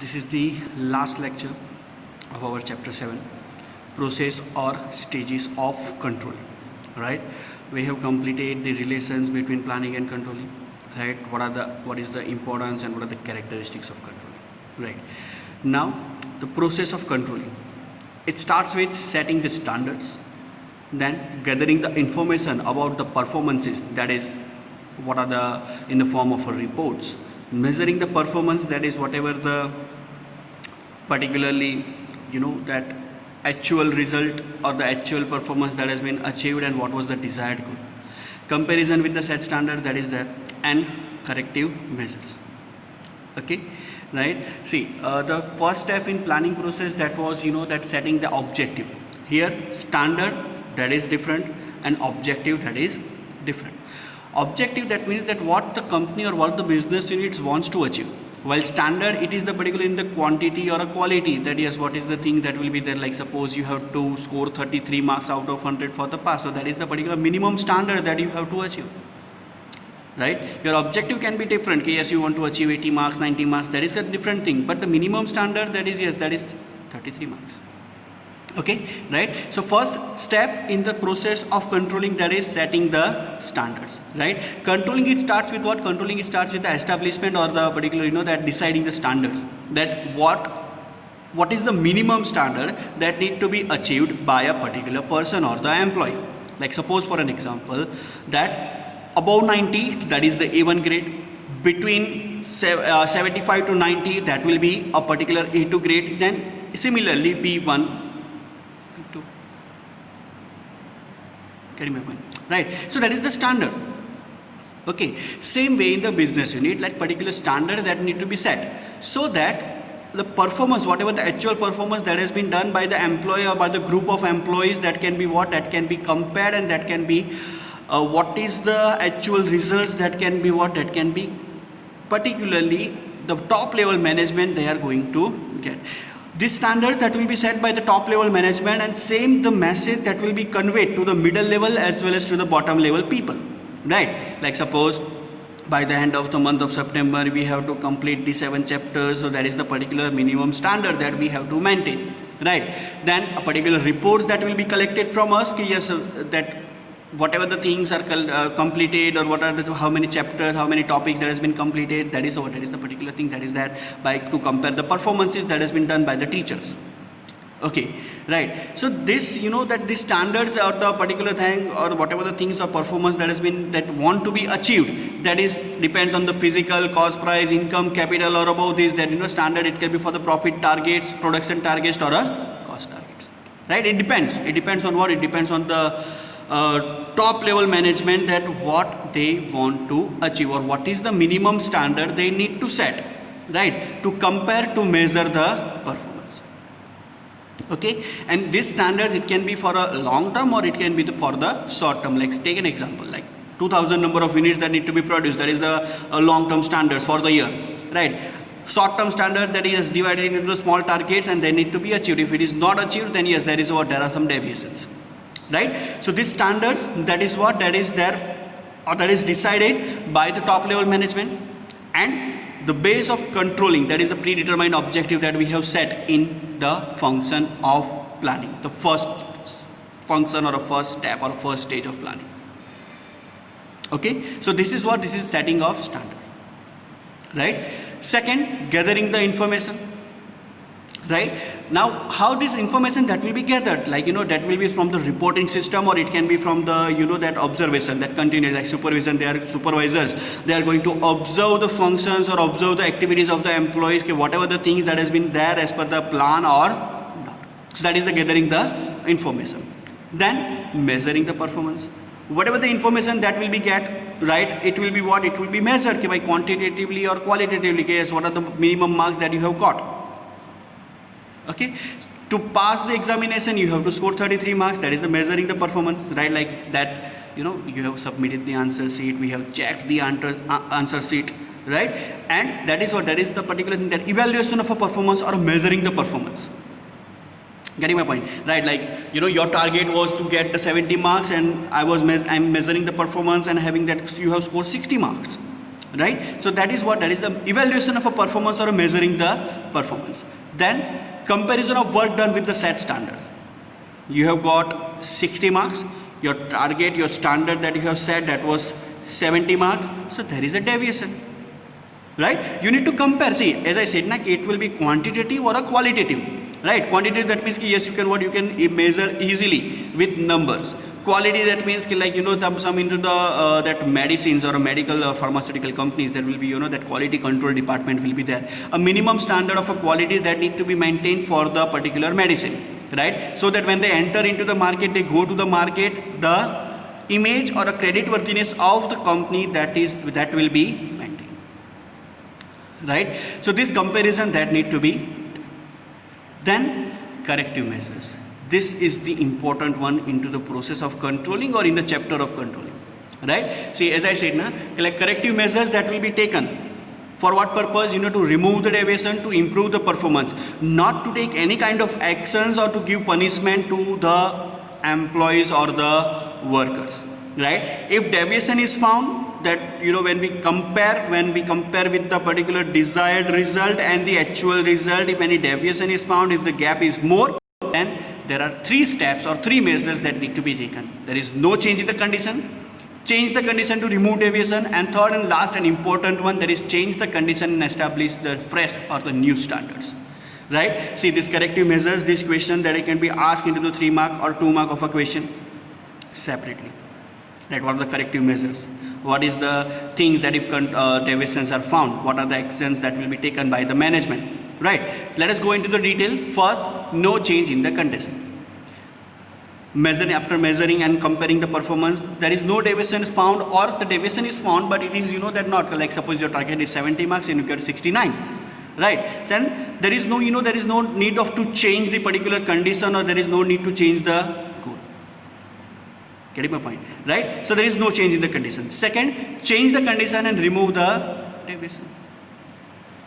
This is the last lecture of our chapter 7, process or stages of controlling. Right, we have completed the relations between planning and controlling. Right, what is the importance and what are the characteristics of controlling. Right, now the process of controlling, it starts with setting the standards, then gathering the information about the performances, that is what are the in the form of reports, measuring the performance, that is whatever the particularly that actual result or the actual performance that has been achieved and what was the desired goal, comparison with the set standard, that is there, and corrective measures. Okay, right, see, the first step in planning process, that was that setting the objective. Here standard, that is different, and objective, that is different. Objective, that means that what the company or what the business units wants to achieve, while standard, it is the particular in the quantity or a quality, that is what is the thing that will be there. Like suppose you have to score 33 marks out of 100 for the pass, so that is the particular minimum standard that you have to achieve. Right, your objective can be different. Okay, yes, you want to achieve 80 marks, 90 marks, that is a different thing, but the minimum standard, that is, yes, that is 33 marks. Okay, right, so first step in the process of controlling, that is setting the standards. Right, controlling, it starts with what? Controlling, it starts with the establishment or the particular that deciding the standards, that what is the minimum standard that need to be achieved by a particular person or the employee. Like suppose for an example, that above 90, that is the A1 grade, between 75 to 90, that will be a particular A2 grade, then similarly B1, B2. Getting my point? Right, so that is the standard. Okay, same way in the business unit, like particular standard that need to be set, so that the performance, whatever the actual performance that has been done by the employee or by the group of employees, that can be what? That can be compared, and that can be what is the actual results, that can be what? That can be particularly the top level management they are going to get. These standards that will be set by the top level management, and same the message that will be conveyed to the middle level as well as to the bottom level people. Right, like suppose by the end of the month of September we have to complete the 7 chapters, so that is the particular minimum standard that we have to maintain. Right, then a particular reports that will be collected from us, yes, that whatever the things are completed, or what are the how many chapters, how many topics that has been completed, that is what, that is the particular thing that is there, by to compare the performances that has been done by the teachers. Okay, right, so this that the standards or the particular thing or whatever the things or performance that has been that want to be achieved, that is depends on the physical, cost, price, income, capital, or above this, that standard, it can be for the profit targets, production targets, or a cost targets. Right, it depends on what? It depends on the top level management, that what they want to achieve, or what is the minimum standard they need to set, right, to compare, to measure the performance. Okay, and these standards, it can be for a long term or it can be for the short term. Like take an example, like 2000 number of units that need to be produced, that is the long term standards for the year. Right, short term standard, that is divided into small targets and they need to be achieved. If it is not achieved, then yes, there are some deviations. Right, so these standards, that is what, that is there, or that is decided by the top level management, and the base of controlling, that is the predetermined objective that we have set in the function of planning, the first function or a first step or first stage of planning. Okay, so this is what, this is setting of standard. Right, second, gathering the information. Right, now how this information that will be gathered, like that will be from the reporting system, or it can be from the that observation that continues, like supervision. They are supervisors, they are going to observe the functions or observe the activities of the employees, whatever the things that has been there as per the plan or not. So that is the gathering the information. Then measuring the performance, whatever the information that will be get, right, it will be what? It will be measured by quantitatively or qualitatively. Yes, what are the minimum marks that you have got. Okay, to pass the examination you have to score 33 marks, that is the measuring the performance. Right, like that you have submitted the answer sheet, we have checked the answer sheet, right, and that is what, that is the particular thing, that evaluation of a performance or measuring the performance. Getting my point? Right, like your target was to get the 70 marks and I'm measuring the performance and having that you have scored 60 marks. right? So that is the evaluation of a performance or measuring the performance. Then comparison of work done with the set standard. You have got 60 marks, your target, your standard that you have set, that was 70 marks, so there is a deviation, right? You need to compare. See, as I said, it will be quantitative or a qualitative, right? Quantitative, that means yes, you can measure easily with numbers. Quality, that means like some into the that medicines or a medical or pharmaceutical companies, there will be that quality control department will be there, a minimum standard of a quality that need to be maintained for the particular medicine, right? So that when they enter into the market, they go to the market, the image or a credit worthiness of the company that will be maintained, right? So this comparison that need to be. Then corrective measures. This is the important one into the process of controlling or in the chapter of controlling, right? See, as I said, like corrective measures that will be taken. For what purpose? To remove the deviation, to improve the performance, not to take any kind of actions or to give punishment to the employees or the workers, right? If deviation is found, that when we compare with the particular desired result and the actual result, if any deviation is found, if the gap is more, then there are 3 steps or 3 measures that need to be taken. There is no change in the condition, change the condition to remove deviation, and third and last and important one, that is change the condition and establish the fresh or the new standards, right? See, these corrective measures, this question that it can be asked into the 3 mark or 2 mark of a question separately, right? What are the corrective measures? What is the things that if deviations are found, what are the actions that will be taken by the management, right? Let us go into the detail. First, no change in the condition. After measuring and comparing the performance, there is no deviation is found, or the deviation is found, but it is that not like suppose your target is 70 marks and you get 69, right? So there is no there is no need of to change the particular condition, or there is no need to change the goal. Getting my point, right? So there is no change in the condition. Second, change the condition and remove the deviation,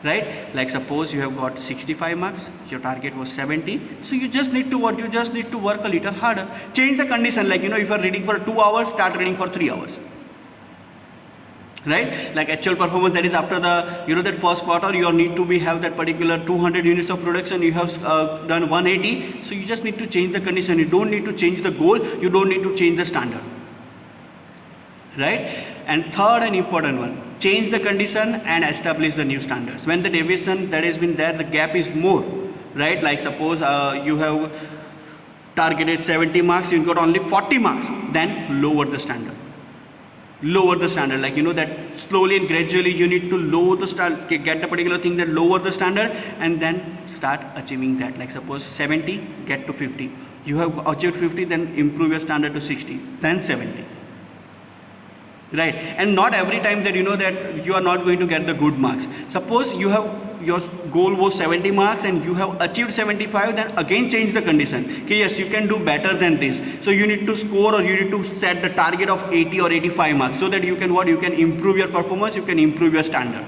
right? Like suppose you have got 65 marks, your target was 70, so you just need to work a little harder. Change the condition, like if you are reading for 2 hours, start reading for 3 hours, right? Like actual performance, that is after the that first quarter, you need to have that particular 200 units of production, you have done 180, so you just need to change the condition. You don't need to change the goal, you don't need to change the standard, right? And third and important one, change the condition and establish the new standards. When the deviation that has been there, the gap is more, right? Like suppose you have targeted 70 marks, you got only 40 marks, then lower the standard. Like that slowly and gradually you need to lower the standard, get the particular thing, that lower the standard, and then start achieving that. Like suppose 70, get to 50. You have achieved 50, then improve your standard to 60, then 70. Right? And not every time that that you are not going to get the good marks. Suppose your goal was 70 marks and you have achieved 75, then again change the condition. Okay, yes, you can do better than this. So you need to score, or you need to set the target of 80 or 85 marks, so that you can improve your performance, you can improve your standard.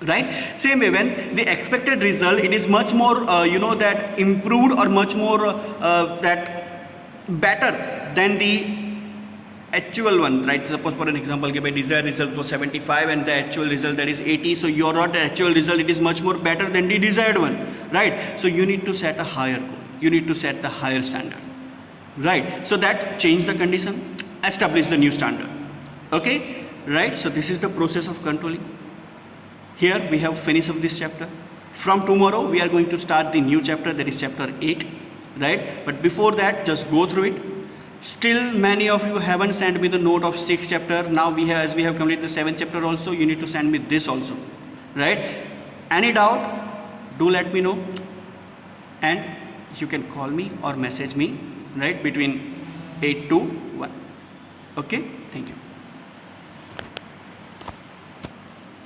Right? Same way, when the expected result, it is much more that improved or much more that better than the actual one, right? Suppose for an example, my desired result was 75 and the actual result that is 80, so your actual result, it is much more better than the desired one, right? So you need to set a higher goal, you need to set the higher standard, right? So that change the condition, establish the new standard, okay, right? So this is the process of controlling. Here we have finished of this chapter. From tomorrow we are going to start the new chapter, that is chapter 8, right? But before that, just go through it. Still many of you haven't sent me the note of 6th chapter. Now as we have completed the 7th chapter also, you need to send me this also, right? Any doubt, do let me know, and you can call me or message me, right, between 8 to 1. Okay, thank you.